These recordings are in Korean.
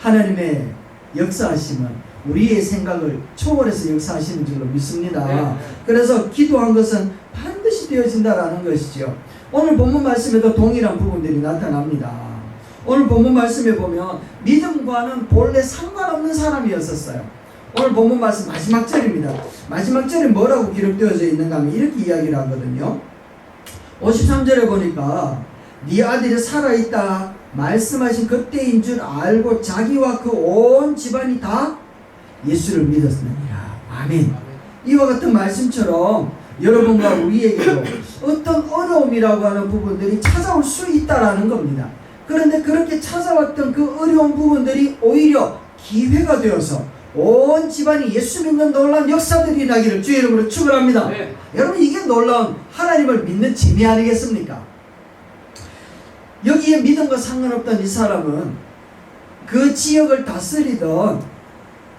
하나님의 역사하심은 우리의 생각을 초월해서 역사하시는 줄로 믿습니다. 그래서 기도한 것은 반드시 되어진다라는 것이죠. 오늘 본문 말씀에도 동일한 부분들이 나타납니다. 오늘 본문 말씀에 보면 믿음과는 본래 상관없는 사람이었었어요. 오늘 본문 말씀 마지막 절입니다. 마지막 절에 뭐라고 기록되어져 있는가 하면 이렇게 이야기를 하거든요. 53절에 보니까 네 아들이 살아있다 말씀하신 그때인 줄 알고 자기와 그 온 집안이 다 예수를 믿었느니라. 아멘. 이와 같은 말씀처럼 여러분과 우리에게도 어떤 어려움이라고 하는 부분들이 찾아올 수 있다라는 겁니다. 그런데 그렇게 찾아왔던 그 어려운 부분들이 오히려 기회가 되어서 온 집안이 예수 믿는 놀라운 역사들이 나기를 주의 이름으로 축원합니다. 네. 여러분, 이게 놀라운 하나님을 믿는 재미 아니겠습니까? 여기에 믿음과 상관없던 이 사람은 그 지역을 다스리던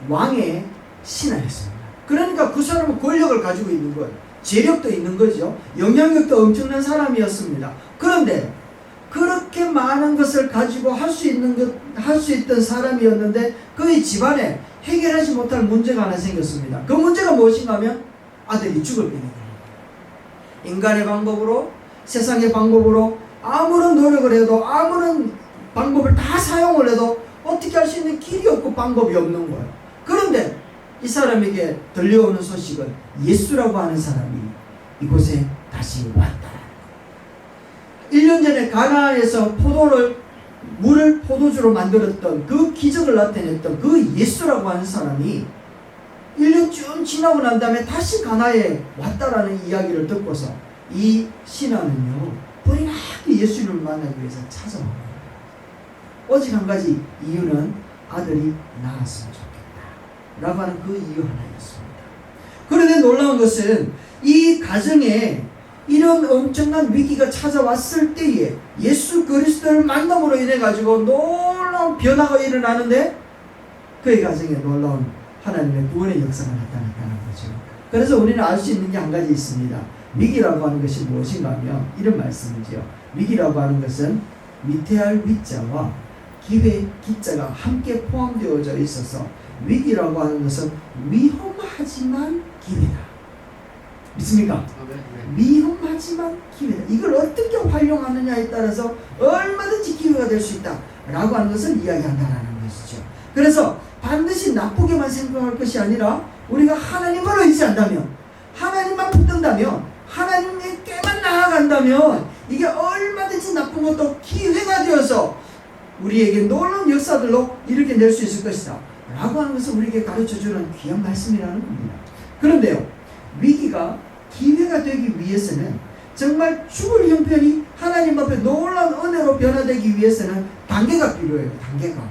왕의 신하였습니다. 그러니까 그 사람은 권력을 가지고 있는 거예요. 재력도 있는 거죠. 영향력도 엄청난 사람이었습니다. 그런데 그렇게 많은 것을 가지고 할 수 있던 사람이었는데 그의 집안에 해결하지 못할 문제가 하나 생겼습니다. 그 문제가 무엇인가 하면 아들이 죽을 뻔했다. 인간의 방법으로, 세상의 방법으로 아무런 노력을 해도, 아무런 방법을 다 사용을 해도 어떻게 할 수 있는 길이 없고 방법이 없는 거예요. 그런데 이 사람에게 들려오는 소식은 예수라고 하는 사람이 이곳에 다시 왔다. 1년 전에 가나안에서 물을 포도주로 만들었던 그 기적을 나타냈던 그 예수라고 하는 사람이 1년 쭉 지나고 난 다음에 다시 가나안에 왔다라는 이야기를 듣고서 이 신하는요, 뿌리 나게 예수님을 만나기 위해서 찾아온 거예요. 오직 한 가지 이유는 아들이 낳았으면 좋겠다 라고 하는 그 이유 하나였습니다. 그런데 놀라운 것은 이 가정에 이런 엄청난 위기가 찾아왔을 때에 예수 그리스도를 만남으로 인해 가지고 놀라운 변화가 일어나는데 그의 가정에 놀라운 하나님의 구원의 역사가 나타났다는 거죠. 그래서 우리는 알 수 있는 게 한 가지 있습니다. 위기라고 하는 것이 무엇인가 하면 이런 말씀이죠. 위기라고 하는 것은 위태할 위자와 기회 기자가 함께 포함되어져 있어서 위기라고 하는 것은 위험하지만 기회다. 믿습니까? 위험하지만 기회다. 이걸 어떻게 활용하느냐에 따라서 얼마든지 기회가 될 수 있다 라고 하는 것을 이야기한다는 것이죠. 그래서 반드시 나쁘게만 생각할 것이 아니라 우리가 하나님을 의지한다면, 하나님만 붙든다면, 하나님께만 나아간다면 이게 얼마든지 나쁜 것도 기회가 되어서 우리에게 놀라운 역사들로 이렇게 낼 수 있을 것이다 라고 하는 것을 우리에게 가르쳐주는 귀한 말씀이라는 겁니다. 그런데요, 위기가 기회가 되기 위해서는 정말 죽을 형편이 하나님 앞에 놀라운 은혜로 변화되기 위해서는 단계가 필요해요. 단계가.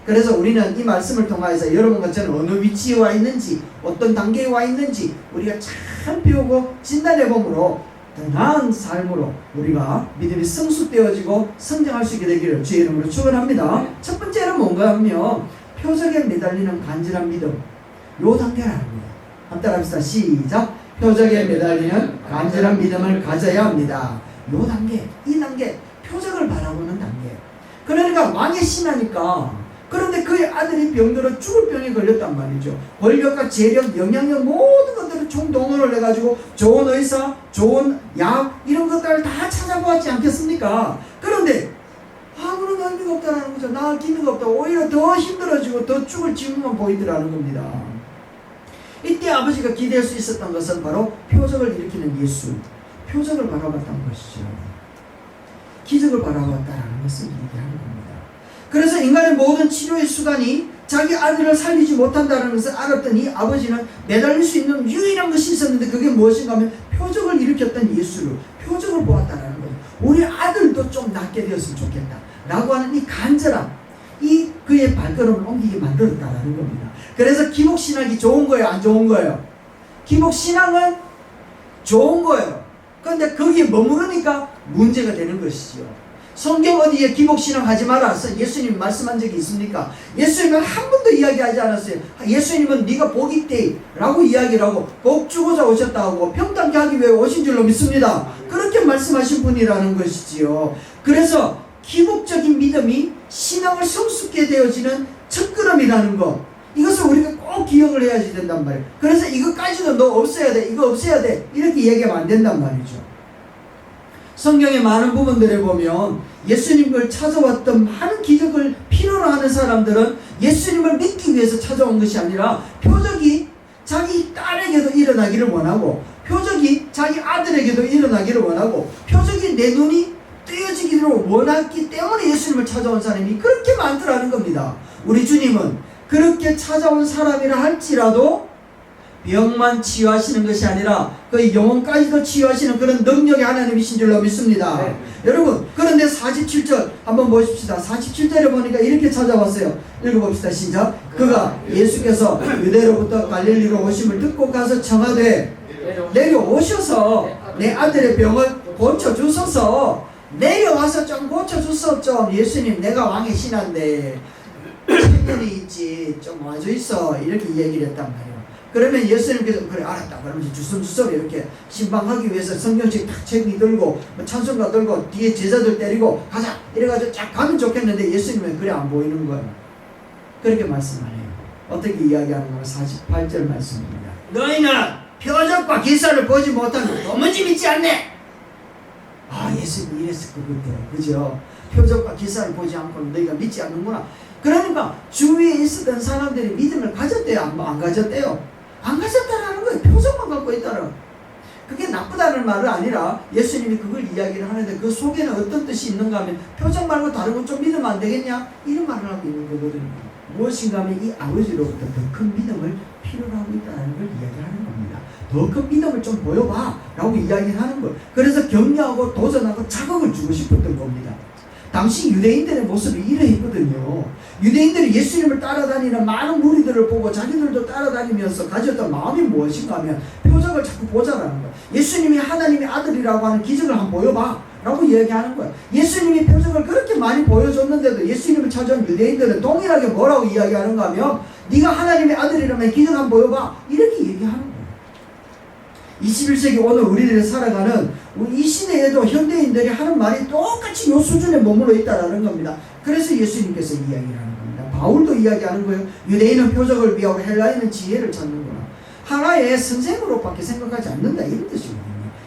그래서 우리는 이 말씀을 통해서 여러분과 저는 어느 위치에 와 있는지, 어떤 단계에 와 있는지 우리가 잘 배우고 진단해 봄으로 더 나은 삶으로 우리가 믿음이 성숙되어지고 성장할 수 있게 되기를 주의 이름으로 축원합니다. 첫 번째는 뭔가 하면 표적에 매달리는 간절한 믿음, 요 단계라는 거예요. 한번 따라합시다. 시작. 표적에 매달리는 간절한 믿음을 가져야 합니다. 요 단계, 이 단계, 표적을 바라보는 단계. 그러니까 왕의 신하니까, 그런데 그의 아들이 병들어 죽을 병에 걸렸단 말이죠. 권력과 재력, 영향력 모든 것들을 총동원을 해가지고 좋은 의사, 좋은 약 이런 것들을 다 찾아보았지 않겠습니까? 그런데 아무런 의미가 없다는 거죠. 나을 기미가 없다. 오히려 더 힘들어지고 더 죽을 징후만 보이더라는 겁니다. 이때 아버지가 기대할 수 있었던 것은 바로 표적을 일으키는 예수, 표적을 바라봤다는 것이죠. 기적을 바라봤다는 것을 얘기하는 겁니다. 그래서 인간의 모든 치료의 수단이 자기 아들을 살리지 못한다는 것을 알았던 이 아버지는 매달릴 수 있는 유일한 것이 있었는데 그게 무엇인가 하면 표적을 일으켰던 예수를, 표적을 보았다는 거예요. 우리 아들도 좀 낫게 되었으면 좋겠다 라고 하는 이 간절함, 이 그의 발걸음을 옮기게 만들었다는 겁니다. 그래서 기복신학이 좋은 거예요, 안 좋은 거예요? 기복신앙은 좋은 거예요. 그런데 거기에 머무르니까 문제가 되는 것이죠. 성경 어디에 기복신앙 하지 마라 예수님 말씀한 적이 있습니까? 예수님은 한 번도 이야기하지 않았어요. 예수님은 네가 복 있대 라고 이야기를 하고 복 주고자 오셨다 하고 평탄케 하기 위해 오신 줄로 믿습니다. 그렇게 말씀하신 분이라는 것이지요. 그래서 기복적인 믿음이 신앙을 성숙게 되어지는 첫걸음이라는 것, 이것을 우리가 꼭 기억을 해야지 된단 말이에요. 그래서 이것까지도 너 없애야 돼, 이거 없애야 돼, 이렇게 얘기하면 안 된단 말이죠. 성경의 많은 부분들에 보면 예수님을 찾아왔던 많은 기적을 필요로 하는 사람들은 예수님을 믿기 위해서 찾아온 것이 아니라 표적이 자기 딸에게도 일어나기를 원하고, 표적이 자기 아들에게도 일어나기를 원하고, 표적이 내 눈이 뜨여지기를 원했기 때문에 예수님을 찾아온 사람이 그렇게 많더라는 겁니다. 우리 주님은 그렇게 찾아온 사람이라 할지라도 병만 치유하시는 것이 아니라 그 영혼까지도 치유하시는 그런 능력의 하나님이신 줄로 믿습니다. 네. 여러분, 그런데 47절 한번 보십시다. 47절에 보니까 이렇게 찾아왔어요. 읽어봅시다. 시작. 그가 예수께서 유대로부터 갈릴리로 오심을 듣고 가서 청하되 내려오셔서 내 아들의 병을 고쳐주소서. 내려와서 좀 고쳐주소. 좀 예수님, 내가 왕의 신하인데 책임이 있지, 좀 와줘있어, 이렇게 얘기를 했단 말이에요. 그러면 예수님께서 그래 알았다 그러면서 주섬주섬 이렇게 신방하기 위해서 성경책 탁 책이 들고 찬송가 들고 뒤에 제자들 때리고 가자 이래가지고 쫙 가면 좋겠는데 예수님은 그래 안 보이는 거예요. 그렇게 말씀 안 해요. 어떻게 이야기하는가? 48절 말씀입니다. 너희는 표적과 기사를 보지 못하면 도무지 믿지 않네. 아, 예수님이 이랬을 것 같아요. 그죠? 표적과 기사를 보지 않고는 너희가 믿지 않는구나. 그러니까 주위에 있었던 사람들이 믿음을 가졌대요? 안 가졌대요? 안 가졌다라는 거예요. 표정만 갖고 있다는. 그게 나쁘다는 말은 아니라 예수님이 그걸 이야기를 하는데 그 속에는 어떤 뜻이 있는가 하면 표정 말고 다른 건 좀 믿으면 안 되겠냐? 이런 말을 하고 있는 거거든요. 무엇인가 하면 이 아버지로부터 더 큰 믿음을 필요로 하고 있다는 걸 이야기하는 겁니다. 더 큰 믿음을 좀 보여봐 라고 이야기하는 거예요. 그래서 격려하고 도전하고 자극을 주고 싶었던 겁니다. 당시 유대인들의 모습이 이러했거든요. 유대인들이 예수님을 따라다니는 많은 무리들을 보고 자기들도 따라다니면서 가졌던 마음이 무엇인가 하면 표적을 자꾸 보자라는 거예요. 예수님이 하나님의 아들이라고 하는 기적을 한번 보여봐 라고 이야기하는 거예요. 예수님이 표적을 그렇게 많이 보여줬는데도 예수님을 찾아온 유대인들은 동일하게 뭐라고 이야기하는가 하면 네가 하나님의 아들이라면 기적 한번 보여봐 이렇게 얘기하는 거예요. 21세기 오늘 우리들이 살아가는 이 시대에도 현대인들이 하는 말이 똑같이 이 수준에 머물러 있다는 겁니다. 그래서 예수님께서 이야기를 하는 겁니다. 바울도 이야기하는 거예요. 유대인은 표적을 비하고 헬라인은 지혜를 찾는구나. 하나의 선생으로밖에 생각하지 않는다 이런 뜻이거든요.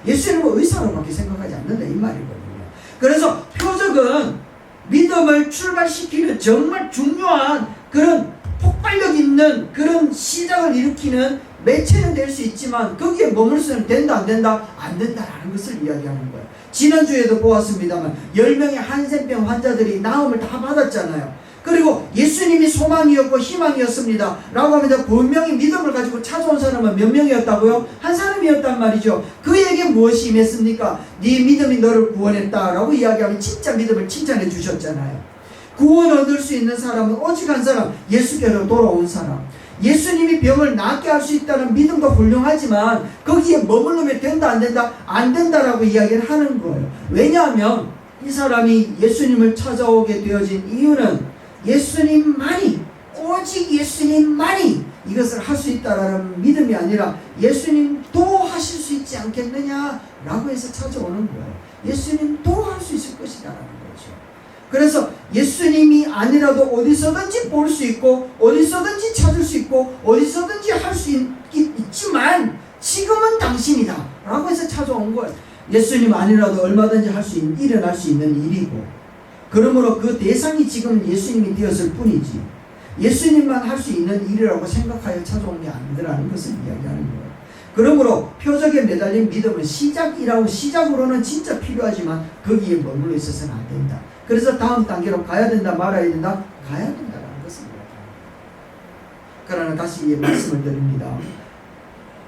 예수님은 의사로밖에 생각하지 않는다 이 말이거든요. 그래서 표적은 믿음을 출발시키는 정말 중요한 그런 폭발력 있는 그런 시작을 일으키는 매체는 될 수 있지만 거기에 머물러서는 된다 안 된다? 안 된다라는 것을 이야기하는 거예요. 지난주에도 보았습니다만 10명의 한센병 환자들이 나음을 다 받았잖아요. 그리고 예수님이 소망이었고 희망이었습니다 라고 하면서 분명히 믿음을 가지고 찾아온 사람은 몇 명이었다고요? 한 사람이었단 말이죠. 그에게 무엇이 임했습니까? 네 믿음이 너를 구원했다 라고 이야기하면 진짜 믿음을 칭찬해 주셨잖아요. 구원 얻을 수 있는 사람은 오직 한 사람, 예수께로 돌아온 사람. 예수님이 병을 낫게 할 수 있다는 믿음도 훌륭하지만 거기에 머무르면 된다 안 된다? 안 된다라고 이야기를 하는 거예요. 왜냐하면 이 사람이 예수님을 찾아오게 되어진 이유는 예수님만이, 오직 예수님만이 이것을 할 수 있다라는 믿음이 아니라 예수님도 하실 수 있지 않겠느냐라고 해서 찾아오는 거예요. 예수님도 할 수 있을 것이라는 거죠. 그래서 예수님이 아니라도 어디서든지 볼 수 있고 어디서든지 찾을 수 있고 어디서든지 할 수 있지만 지금은 당신이다 라고 해서 찾아온 거예요. 예수님 아니라도 얼마든지 일어날 수 있는 일이고, 그러므로 그 대상이 지금 예수님이 되었을 뿐이지 예수님만 할 수 있는 일이라고 생각하여 찾아온 게 아니더라는 것을 이야기하는 거예요. 그러므로 표적에 매달린 믿음은 시작으로는 진짜 필요하지만 거기에 머물러 있어서는 안 된다. 그래서 다음 단계로 가야 된다 말아야 된다? 가야 된다는 것입니다. 그러나 다시 말씀을 드립니다.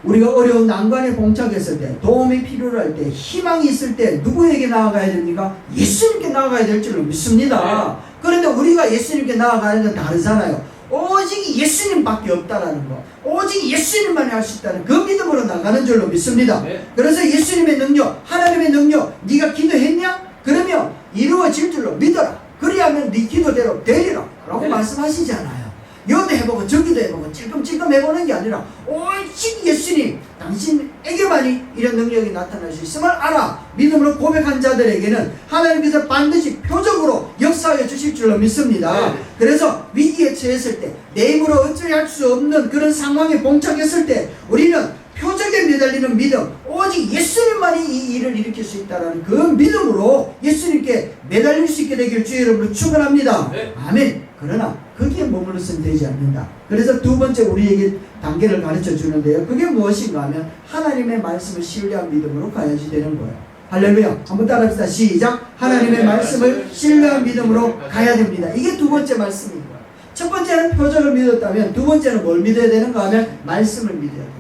우리가 어려운 난관에 봉착했을 때, 도움이 필요할 때, 희망이 있을 때 누구에게 나아가야 됩니까? 예수님께 나아가야 될 줄로 믿습니다. 그런데 우리가 예수님께 나아가는 건 다르잖아요. 오직 예수님밖에 없다라는 거, 오직 예수님만이 할 수 있다는 그 믿음으로 나가는 줄로 믿습니다. 그래서 예수님의 능력, 하나님의 능력, 네가 기도했냐? 그러면 이루어질 줄로 믿어라. 그리하면 네 기도대로 되리라 라고 말씀하시잖아요. 여도 해보고 저기도 해보고 찔끔찔끔 해보는 게 아니라 오직 예수님 당신에게만이 이런 능력이 나타날 수 있음을 알아 믿음으로 고백한 자들에게는 하나님께서 반드시 표적으로 역사하여 주실 줄로 믿습니다. 네. 그래서 위기에 처했을 때 내 힘으로 어찌 할 수 없는 그런 상황에 봉착했을 때 우리는 표적에 매달리는 믿음, 오직 예수님만이 이 일을 일으킬 수 있다는 그 믿음으로 예수님께 매달릴 수 있게 되길 주의 이름으로 축원합니다. 네. 아멘. 그러나 거기에 머물러서는 되지 않는다. 그래서 두 번째 우리에게 단계를 가르쳐 주는데요. 그게 무엇인가 하면 하나님의 말씀을 신뢰한 믿음으로 가야지 되는 거예요. 할렐루야. 한번 따라합시다. 시작. 하나님의 말씀을 신뢰한 믿음으로 가야 됩니다. 이게 두 번째 말씀입니다. 첫 번째는 표적을 믿었다면 두 번째는 뭘 믿어야 되는가 하면 말씀을 믿어야 돼요.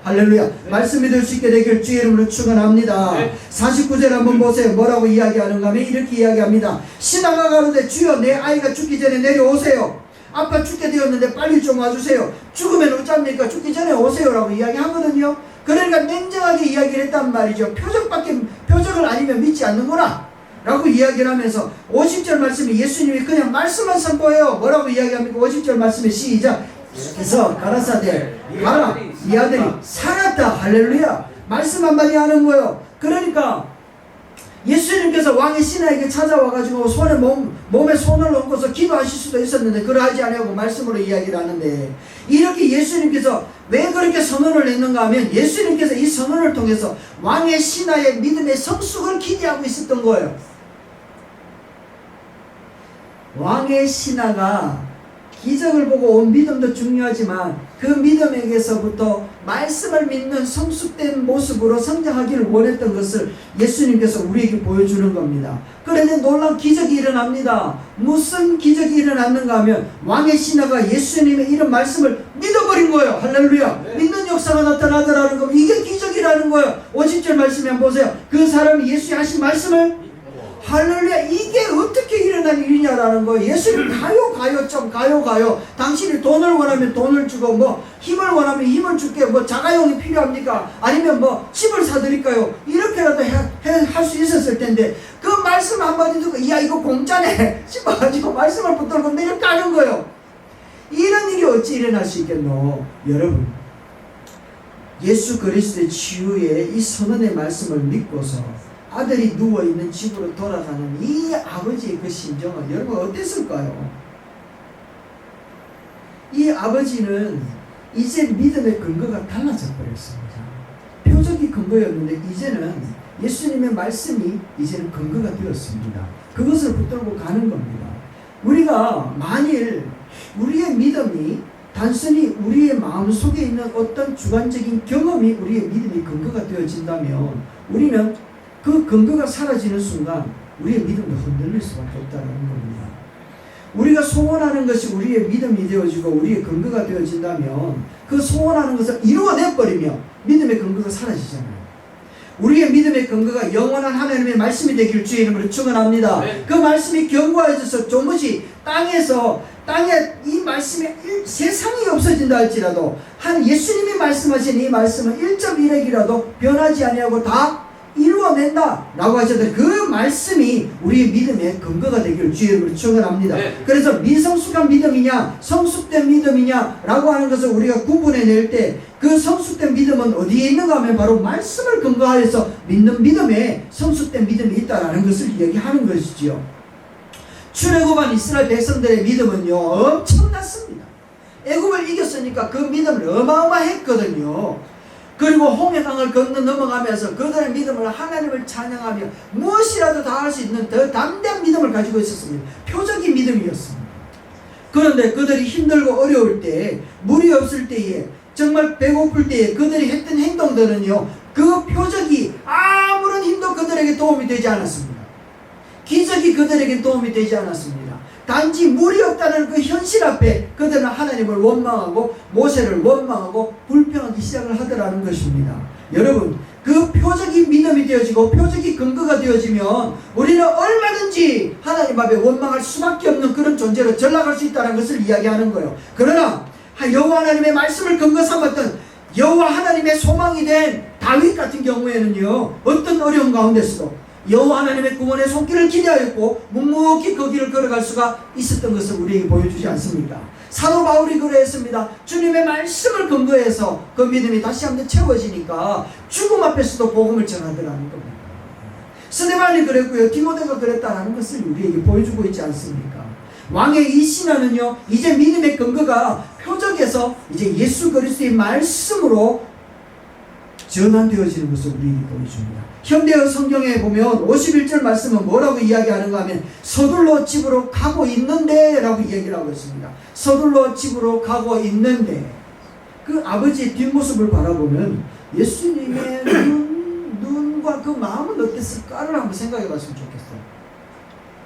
할렐루야. 말씀 믿을 수 있게 되길 주의 이름으로 축원합니다. 49절 한번 보세요. 뭐라고 이야기하는가 하면 이렇게 이야기합니다. 신하가 가로되 주여 내 아이가 죽기 전에 내려오세요. 아빠 죽게 되었는데 빨리 좀 와주세요. 죽으면 어쩝니까? 죽기 전에 오세요라고 이야기하거든요. 그러니까 냉정하게 이야기를 했단 말이죠. 표적을 아니면 믿지 않는구나 라고 이야기를 하면서 50절 말씀이 예수님이 그냥 말씀만 선포해요. 뭐라고 이야기합니까? 50절 말씀에 시작. 그래서 가라사대 가라 이 아들이 살았다. 할렐루야. 말씀 한마디 하는 거예요. 그러니까 예수님께서 왕의 신하에게 찾아와가지고 몸에 손을 얹고서 기도하실 수도 있었는데 그러하지 않냐고 말씀으로 이야기를 하는데 이렇게 예수님께서 왜 그렇게 선언을 했는가 하면 예수님께서 이 선언을 통해서 왕의 신하의 믿음의 성숙을 기대하고 있었던 거예요. 왕의 신하가 기적을 보고 온 믿음도 중요하지만 그 믿음에게서부터 말씀을 믿는 성숙된 모습으로 성장하기를 원했던 것을 예수님께서 우리에게 보여주는 겁니다. 그런데 놀라운 기적이 일어납니다. 무슨 기적이 일어났는가 하면 왕의 신하가 예수님의 이런 말씀을 믿어버린 거예요. 할렐루야. 네. 믿는 역사가 나타나더라는 겁니다. 이게 기적이라는 거예요. 50절 말씀에 한번 보세요. 그 사람이 예수의 하신 말씀을 할렐루야. 이게 어떻게 일어난 일이냐라는 거예요. 예수님 가요. 당신이 돈을 원하면 돈을 주고 뭐 힘을 원하면 힘을 줄게. 뭐 자가용이 필요합니까? 아니면 뭐 집을 사드릴까요? 이렇게라도 할 수 있었을 텐데 그 말씀 한마디 듣고 야 이거 공짜네 싶어가지고 말씀을 붙들고 내려 까는 거예요. 이런 일이 어찌 일어날 수 있겠노? 여러분 예수 그리스도의 치유의 이 선언의 말씀을 믿고서 아들이 누워있는 집으로 돌아가는 이 아버지의 그 심정은 여러분 어땠을까요? 이 아버지는 이제 믿음의 근거가 달라져 버렸습니다. 표적이 근거였는데 이제는 예수님의 말씀이 이제는 근거가 되었습니다. 그것을 붙들고 가는 겁니다. 우리가 만일 우리의 믿음이 단순히 우리의 마음속에 있는 어떤 주관적인 경험이 우리의 믿음의 근거가 되어진다면 우리는 그 근거가 사라지는 순간 우리의 믿음도 흔들릴 수밖에 없다는 겁니다. 우리가 소원하는 것이 우리의 믿음이 되어지고 우리의 근거가 되어진다면 그 소원하는 것을 이루어내버리며 믿음의 근거가 사라지잖아요. 우리의 믿음의 근거가 영원한 하나님의 말씀이 되길 주의 이름으로 축원합니다. 네. 그 말씀이 견고해져서 조무지 땅에 이 말씀이 세상이 없어진다 할지라도 한 예수님이 말씀하신 이 말씀은 1.1핵이라도 변하지 아니하고 다 이루어낸다 라고 하셨는데 그 말씀이 우리의 믿음의 근거가 되기를 주의 이름으로 축원합니다. 네. 그래서 미성숙한 믿음이냐 성숙된 믿음이냐 라고 하는 것을 우리가 구분해낼 때 그 성숙된 믿음은 어디에 있는가 하면 바로 말씀을 근거하여서 믿는 믿음에 성숙된 믿음이 있다라는 것을 이야기하는 것이지요. 출애굽한 이스라엘 백성들의 믿음은요 엄청났습니다. 애굽을 이겼으니까 그 믿음은 어마어마했거든요. 그리고 홍해강을 건너 넘어가면서 그들의 믿음을 하나님을 찬양하며 무엇이라도 다 할 수 있는 더 담대한 믿음을 가지고 있었습니다. 표적인 믿음이었습니다. 그런데 그들이 힘들고 어려울 때, 물이 없을 때에, 정말 배고플 때에 그들이 했던 행동들은요 그 표적이 아무런 힘도 그들에게 도움이 되지 않았습니다. 기적이 그들에게 도움이 되지 않았습니다. 단지 물이 없다는 그 현실 앞에 그들은 하나님을 원망하고 모세를 원망하고 불평하기 시작을 하더라는 것입니다. 여러분 그 표적이 믿음이 되어지고 표적이 근거가 되어지면 우리는 얼마든지 하나님 앞에 원망할 수밖에 없는 그런 존재로 전락할 수 있다는 것을 이야기하는 거예요. 그러나 여호와 하나님의 말씀을 근거 삼았던 여호와 하나님의 소망이 된 다윗 같은 경우에는요 어떤 어려움 가운데서도 여호와 하나님의 구원의 손길을 기대하였고 묵묵히 그 길을 걸어갈 수가 있었던 것을 우리에게 보여주지 않습니까? 사도 바울이 그러했습니다. 주님의 말씀을 근거해서 그 믿음이 다시 한번 채워지니까 죽음 앞에서도 복음을 전하더라는 겁니다. 스데반이 그랬고요, 디모데가 그랬다는 것을 우리에게 보여주고 있지 않습니까? 왕의 이 신화는요, 이제 믿음의 근거가 표적에서 이제 예수 그리스도의 말씀으로 전환되어지는 것을 우리에게 보여줍니다. 현대어 성경에 보면 51절 말씀은 뭐라고 이야기하는가 하면 서둘러 집으로 가고 있는데 라고 이야기를 하고 있습니다. 서둘러 집으로 가고 있는데, 그 아버지의 뒷모습을 바라보면 예수님의 눈과 그 마음은 어땠을까를 한번 생각해 봤으면 좋겠어요.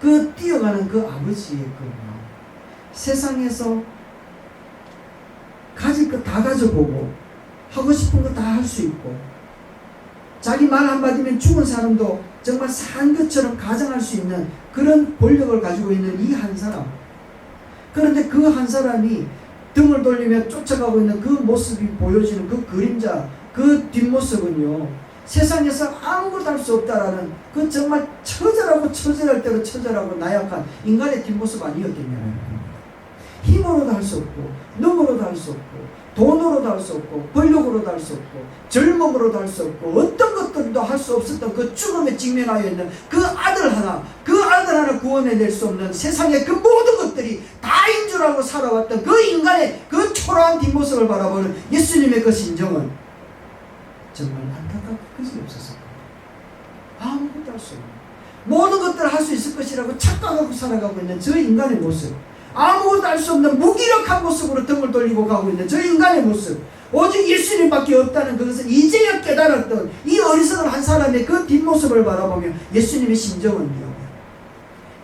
그 뛰어가는 그 아버지의 그 마음, 세상에서 가질 거 다 가져보고 하고 싶은 거 다 할 수 있고, 자기 말 한마디면 죽은 사람도 정말 산 것처럼 가정할 수 있는 그런 권력을 가지고 있는 이 한 사람. 그런데 그 한 사람이 등을 돌리며 쫓아가고 있는 그 모습이 보여지는 그 그림자, 그 뒷모습은요, 세상에서 아무것도 할 수 없다라는 그 정말 처절하고 처절할 대로 처절하고 나약한 인간의 뒷모습 아니었겠냐는 겁니다. 힘으로도 할 수 없고, 눈으로도 할 수 없고, 돈으로도 할 수 없고, 권력으로도 할 수 없고, 젊음으로도 할 수 없고, 어떤 것들도 할 수 없었던 그 죽음에 직면하여 있는 그 아들 하나 구원해낼 수 없는 세상의 그 모든 것들이 다인 줄 알고 살아왔던 그 인간의 그 초라한 뒷모습을 바라보는 예수님의 그 심정은 정말 안타깝고 그지 없었을 겁니다. 아무것도 할 수 없는, 모든 것들을 할 수 있을 것이라고 착각하고 살아가고 있는 저 인간의 모습, 아무것도 할 수 없는 무기력한 모습으로 등을 돌리고 가고 있는 저 인간의 모습, 오직 예수님밖에 없다는 그것을 이제야 깨달았던 이 어리석은 한 사람의 그 뒷모습을 바라보며 예수님의 심정은요,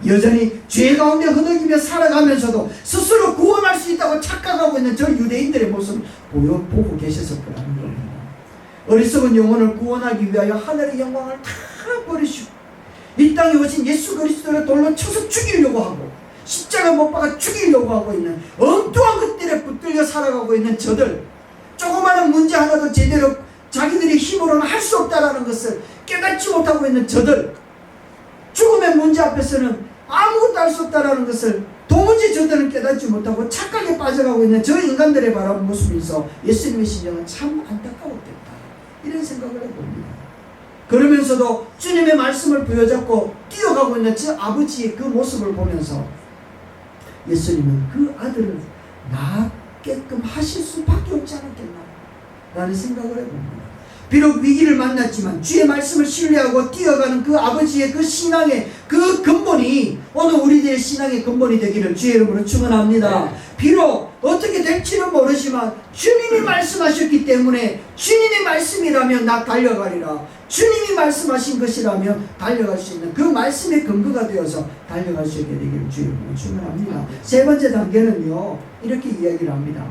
여전히 죄 가운데 흐느끼며 살아가면서도 스스로 구원할 수 있다고 착각하고 있는 저 유대인들의 모습을 보고 계셨을 거라는 겁니다. 어리석은 영혼을 구원하기 위하여 하늘의 영광을 다 버리시고 이 땅에 오신 예수 그리스도를 돌로 쳐서 죽이려고 하고 십자가 못 박아 죽이려고 하고 있는 엉뚱한 것들에 붙들려 살아가고 있는 저들, 조그마한 문제 하나도 제대로 자기들의 힘으로는 할 수 없다라는 것을 깨닫지 못하고 있는 저들, 죽음의 문제 앞에서는 아무것도 할 수 없다라는 것을 도무지 저들은 깨닫지 못하고 착각에 빠져가고 있는 저 인간들의 바라본 모습에서 예수님의 심정은 참 안타까웠겠다, 이런 생각을 해봅니다. 그러면서도 주님의 말씀을 부여잡고 뛰어가고 있는 저 아버지의 그 모습을 보면서 예수님은 그 아들을 낳게끔 하실 수밖에 없지 않았겠나 라는 생각을 해봅니다. 비록 위기를 만났지만 주의 말씀을 신뢰하고 뛰어가는 그 아버지의 그 신앙의 그 근본이 오늘 우리들의 신앙의 근본이 되기를 주의 이름으로 축원합니다. 비록 어떻게 될지는 모르지만 주님이 말씀하셨기 때문에 주님의 말씀이라면 나 달려가리라, 주님이 말씀하신 것이라면 달려갈 수 있는 그 말씀의 근거가 되어서 달려갈 수 있게 되기를 주의 이름으로 축원합니다. 세 번째 단계는요, 이렇게 이야기를 합니다.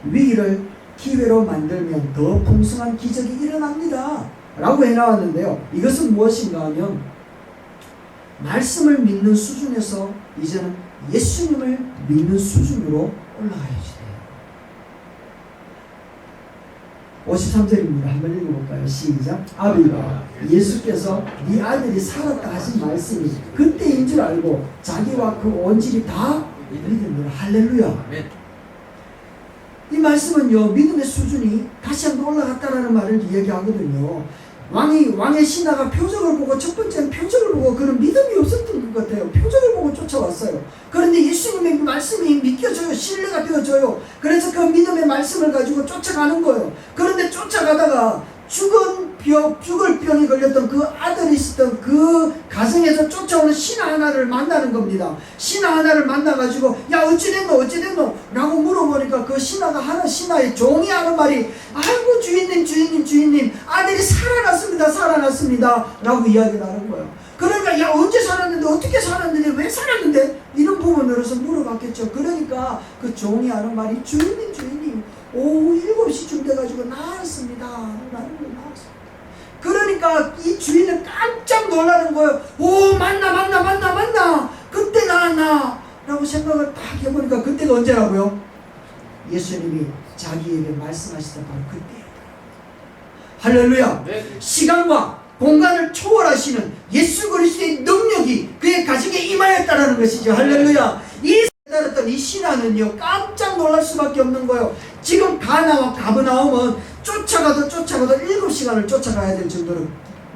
위기를 기회로 만들면 더 풍성한 기적이 일어납니다 라고 해나왔는데요, 이것은 무엇인가 하면 말씀을 믿는 수준에서 이제는 예수님을 믿는 수준으로 올라가야지 돼요. 53절입니다. 한번 읽어볼까요? 시작. 아비가 예수께서 네 아들이 살았다 하신 말씀이 그때인 줄 알고 자기와 그 온 집이 다 믿음으로 할렐루야. 이 말씀은요, 믿음의 수준이 다시 한번 올라갔다라는 말을 이야기하거든요. 왕의 신하가 표적을 보고, 첫 번째는 표적을 보고 그런 믿음이 없었던 것 같아요. 표적을 보고 쫓아왔어요. 그런데 예수님의 말씀이 믿겨져요. 신뢰가 되어져요. 그래서 그 믿음의 말씀을 가지고 쫓아가는 거예요. 그런데 쫓아가다가 죽을 병이 걸렸던 그 아들이 있었던 그 가정에서 쫓아오는 신하 하나를 만나는 겁니다. 신하 하나를 만나가지고 야 어찌됐노 라고 물어보니까 그 신하의 종이 하는 말이, 아이고 주인님 아들이 살아났습니다 라고 이야기를 하는 거예요. 그러니까 야 언제 살았는데, 어떻게 살았는데, 왜 살았는데, 이런 부분으로서 물어봤겠죠. 그러니까 그 종이 하는 말이 주인님 오후 7시쯤 돼가지고 나왔습니다 라는 걸 나왔어요. 그러니까 이 주인은 깜짝 놀라는 거예요. 오 맞나 그때 나왔나 라고 생각을 딱 해보니까 그때가 언제라고요? 예수님이 자기에게 말씀하시던 바로 그때였다. 할렐루야. 네. 시간과 공간을 초월하시는 예수 그리스도의 능력이 그의 가정에 임하였다라는 것이죠. 할렐루야. 이 따랐던 이 신하는요 깜짝 놀랄 수밖에 없는 거예요. 지금 가나와 가버나움은 쫓아가도 7시간을 쫓아가야 될 정도로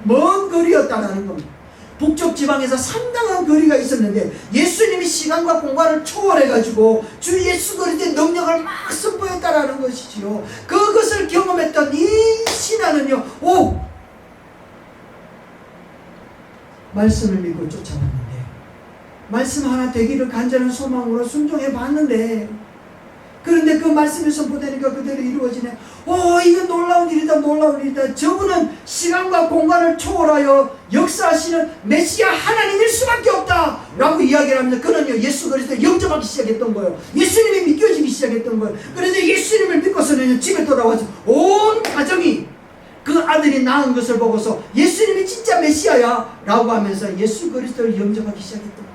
먼 거리였다라는 겁니다. 북쪽 지방에서 상당한 거리가 있었는데 예수님이 시간과 공간을 초월해가지고 주 예수 그리스도의 능력을 막 선보였다라는 것이지요. 그것을 경험했던 이 신하는요, 말씀을 믿고 쫓아왔는데, 말씀 하나 되기를 간절한 소망으로 순종해 봤는데, 그런데 그 말씀이 선포되니까 그대로 이루어지네. 이건 놀라운 일이다, 놀라운 일이다. 저분은 시간과 공간을 초월하여 역사하시는 메시아 하나님일 수밖에 없다 라고 이야기를 합니다. 그는요 예수 그리스도를 영접하기 시작했던 거예요. 예수님이 믿겨지기 시작했던 거예요. 그래서 예수님을 믿고서는 집에 돌아와서 온 가정이 그 아들이 낳은 것을 보고서 예수님이 진짜 메시아야 라고 하면서 예수 그리스도를 영접하기 시작했던 거예요.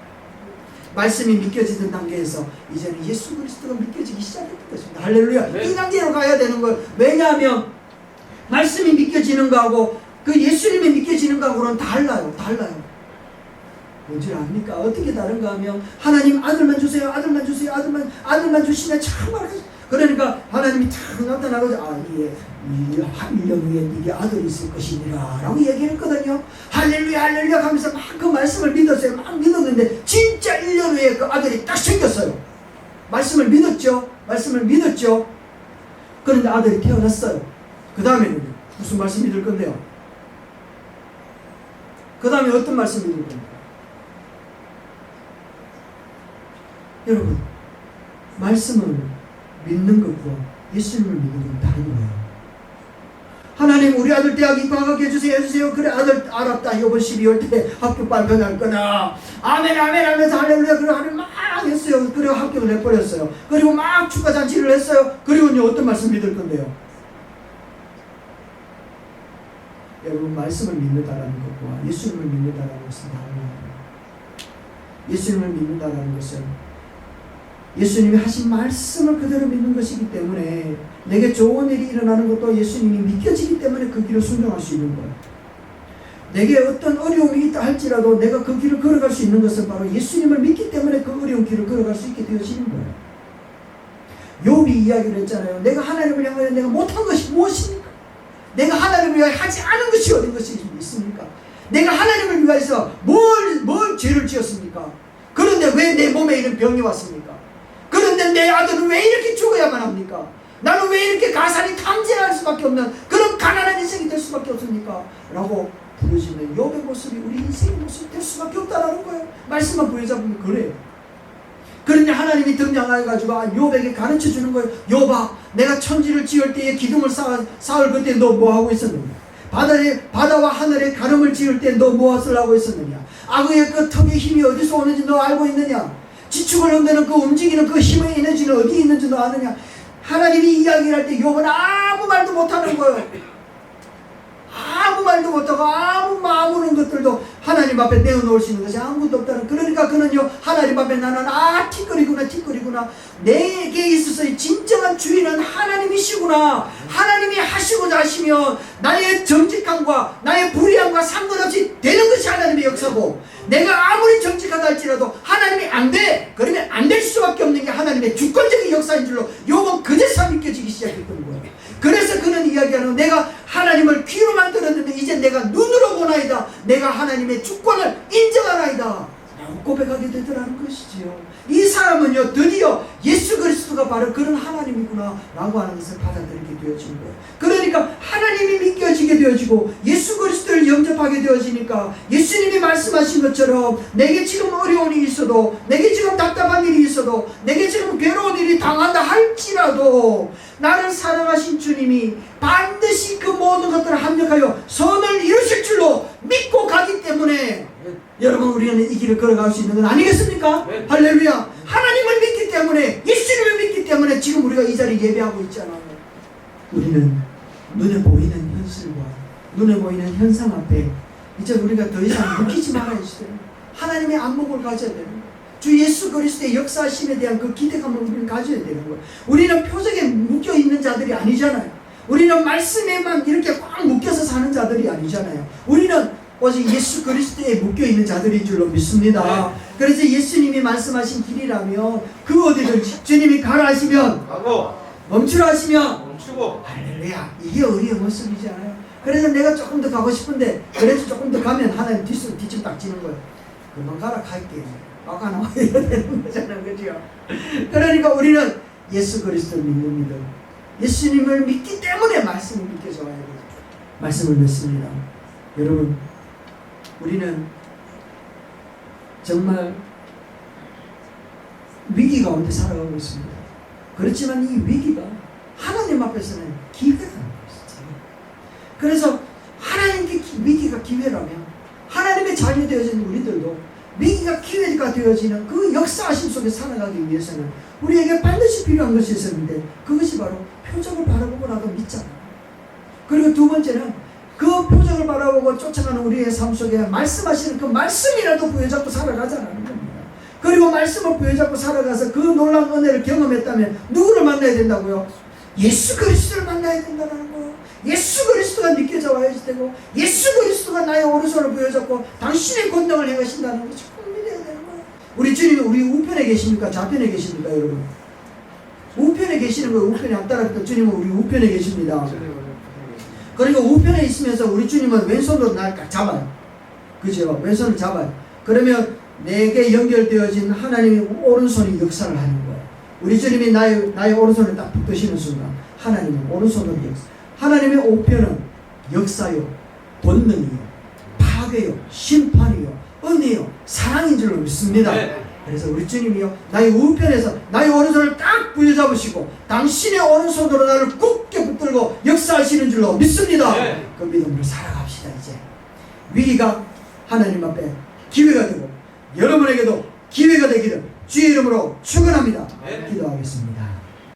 말씀이 믿겨지던 단계에서 이제는 예수 그리스도가 믿겨지기 시작했던 것입니다. 할렐루야. 네. 이 단계로 가야 되는 거예요. 왜냐하면 말씀이 믿겨지는 거하고 그 예수님이 믿겨지는 거하고는 달라요. 뭔지 압니까? 어떻게 다른가 하면 하나님 아들만 주세요. 아들만 주시면 정말 그러니까 하나님이 탁 나타나고 이 1년 후에 네게 아들이 있을 것이니라 라고 얘기했거든요. 할렐루야 하면서 막 그 말씀을 믿었어요. 막 믿었는데 진짜 1년 후에 그 아들이 딱 생겼어요. 말씀을 믿었죠. 그런데 아들이 태어났어요. 그 다음에는 무슨 말씀 믿을 건데요? 그 다음에 어떤 말씀 믿을 겁니까? 여러분, 말씀을 믿는 것과 예수님을 믿는 건 다른 거예요. 하나님 우리 아들 대학 입학하게 해주세요. 그래 아들 알았다. 이번 12월 때 학교 발표할 거다. 아멘 하면서 할렐루야. 그리고 하나님 막 했어요. 그리고 합격을 해버렸어요. 그리고 막 축하잔치를 했어요. 그리고요 어떤 말씀 믿을 건데요? 여러분 말씀을 믿는다라는 것과 예수님을 믿는다라는 것은 다른 거예요. 예수님을 믿는다라는 것은 예수님이 하신 말씀을 그대로 믿는 것이기 때문에 내게 좋은 일이 일어나는 것도 예수님이 믿겨지기 때문에 그 길을 순종할 수 있는 거예요. 내게 어떤 어려움이 있다 할지라도 내가 그 길을 걸어갈 수 있는 것은 바로 예수님을 믿기 때문에 그 어려운 길을 걸어갈 수 있게 되어지는 거예요. 욥이 이야기를 했잖아요. 내가 하나님을 향하여 내가 못한 것이 무엇입니까? 내가 하나님을 위하여 하지 않은 것이 어떤 것이 있습니까? 내가 하나님을 위하여서 뭘 죄를 지었습니까? 그런데 왜 내 몸에 이런 병이 왔습니까? 그런데 내 아들은 왜 이렇게 죽어야만 합니까? 나는 왜 이렇게 가산이 탐진할 수밖에 없는 그런 가난한 인생이 될 수밖에 없습니까? 라고 부르짖는 욥의 모습이 우리 인생의 모습이 될 수밖에 없다라는 거예요. 말씀만 부여잡으면 그래요. 그런데 하나님이 등장해가지고 욥에게 가르쳐주는 거예요. 욥아, 내가 천지를 지을 때에 기둥을 쌓을 그때 너 뭐하고 있었느냐? 바다와 하늘에 가름을 지을 때 너 무엇을 하고 있었느냐? 악의 그 턱의 힘이 어디서 오는지 너 알고 있느냐? 지축을 흔드는 그 움직이는 그 힘의 에너지는 어디 있는지 너 아느냐? 하나님이 이야기를 할 때 욥은 아무 말도 못하는 거예요. 아무 말도 못하고 아무런 것들도 하나님 앞에 내어놓을 수 있는 것이 아무것도 없다는. 그러니까 그는요 하나님 앞에 나는 티끌이구나. 내게 있어서의 진정한 주인은 하나님이시구나. 하나님이 하시고자 하시면 나의 정직함과 나의 불의함과 상관없이 되는 것이 하나님의 역사고, 내가 아무리 정직하다 할지라도 하나님이 안 돼! 그러면 안 될 수밖에 없는 게 하나님의 주권적인 역사인 줄로 욥은 그제서 믿겨지기 시작했던 거예요. 그래서 그는 이야기하는, 내가 하나님을 귀로만 들었는데 이제 내가 눈으로 보나이다. 내가 하나님의 주권을 인정하나이다 라고 고백하게 되더라는 것이지요. 이 사람은요 드디어 예수 그리스도가 바로 그런 하나님이구나 라고 하는 것을 받아들이게 되어진 거예요. 그러니까 하나님이 믿겨지게 되어지고 예수 그리스도를 영접하게 되어지니까 예수님이 말씀하신 것처럼 내게 지금 어려운 일이 있어도, 내게 지금 답답한 일이 있어도, 내게 지금 괴로운 일이 당한다 할지라도 나를 사랑하신 주님이 반드시 그 모든 것들을 합력하여 선을 이루실 줄로 믿고 가기 때문에 여러분 우리는 이 길을 걸어갈 수 있는 건 아니겠습니까? 네. 할렐루야. 하나님을 믿기 때문에, 예수님을 믿기 때문에 지금 우리가 이 자리에 예배하고 있잖아요. 우리는 눈에 보이는 현실과 눈에 보이는 현상 앞에 이제 우리가 더 이상 묶이지 말아야 돼요. 하나님의 안목을 가져야 되는 거예요. 주 예수 그리스도의 역사심에 대한 그 기대감을 우리는 가져야 되는 거예요. 우리는 표적에 묶여있는 자들이 아니잖아요. 우리는 말씀에만 이렇게 꽉 묶여서 사는 자들이 아니잖아요. 우리는 오직 예수 그리스도에 묶여있는 자들인 줄로 믿습니다. 그래서 예수님이 말씀하신 길이라면 그 어디든지 주님이 가라 하시면 가고 멈추라 하시면 멈추고. 할렐루야. 이게 우리의 모습이잖아요. 그래서 내가 조금 더 가고 싶은데 그래서 조금 더 가면 하나님 뒤집 딱 지는 거예요. 그만 가라 갈게. 아까 나와야 되는 거잖아요. 그죠? 그러니까 우리는 예수 그리스도를 믿는 믿음. 예수님을 믿기 때문에 말씀을 믿게 좋아야 되죠. 말씀을 믿습니다. 여러분, 우리는 정말 위기 가운데 살아가고 있습니다. 그렇지만 이 위기가 하나님 앞에서는 기회가 되는 것이죠. 그래서 하나님께 위기가 기회라면 하나님의 자녀 되어진 우리들도 위기가 기회가 되어지는 그 역사하심 속에 살아가기 위해서는 우리에게 반드시 필요한 것이 있었는데 그것이 바로 표적을 바라보고 나도 믿잖아요. 그리고 두 번째는 그 표적을 바라보고 쫓아가는 우리의 삶 속에 말씀하시는 그 말씀이라도 부여잡고 살아가자는 겁니다. 그리고 말씀을 부여잡고 살아가서 그 놀라운 은혜를 경험했다면 누구를 만나야 된다고요? 예수 그리스도를 만나야 된다는 거예요. 예수 그리스도가 믿겨져 와야 되고 예수 그리스도가 나의 오른손을 부여잡고 당신의 권능을 행하신다는 것을 꼭 믿어야 되는 거예요. 우리 주님이 우리 우편에 계십니까? 좌편에 계십니까? 여러분? 우편에 계시는 거예요. 우편에 안 따랐던 주님은 우리 우편에 계십니다. 그러니까 우편에 있으면서 우리 주님은 왼손으로 날 잡아요. 그죠? 왼손을 잡아요. 그러면 내게 연결되어진 하나님의 오른손이 역사를 하는 거예요. 우리 주님이 나의 오른손을 딱 붙드시는 순간 하나님은 오른손으로 역사. 하나님의 우편은 역사요, 본능이요, 파괴요, 심판이요, 은혜요, 사랑인 줄로 믿습니다. 네. 그래서 우리 주님이요, 나의 우편에서 나의 오른손을 딱 부여잡으시고 당신의 오른손으로 나를 굳게 붙들고 역사하시는 줄로 믿습니다. 네. 그 믿음으로 살아갑시다. 이제 위기가 하나님 앞에 기회가 되고 여러분에게도 기회가 되기를 주의 이름으로 축원합니다. 네. 기도하겠습니다.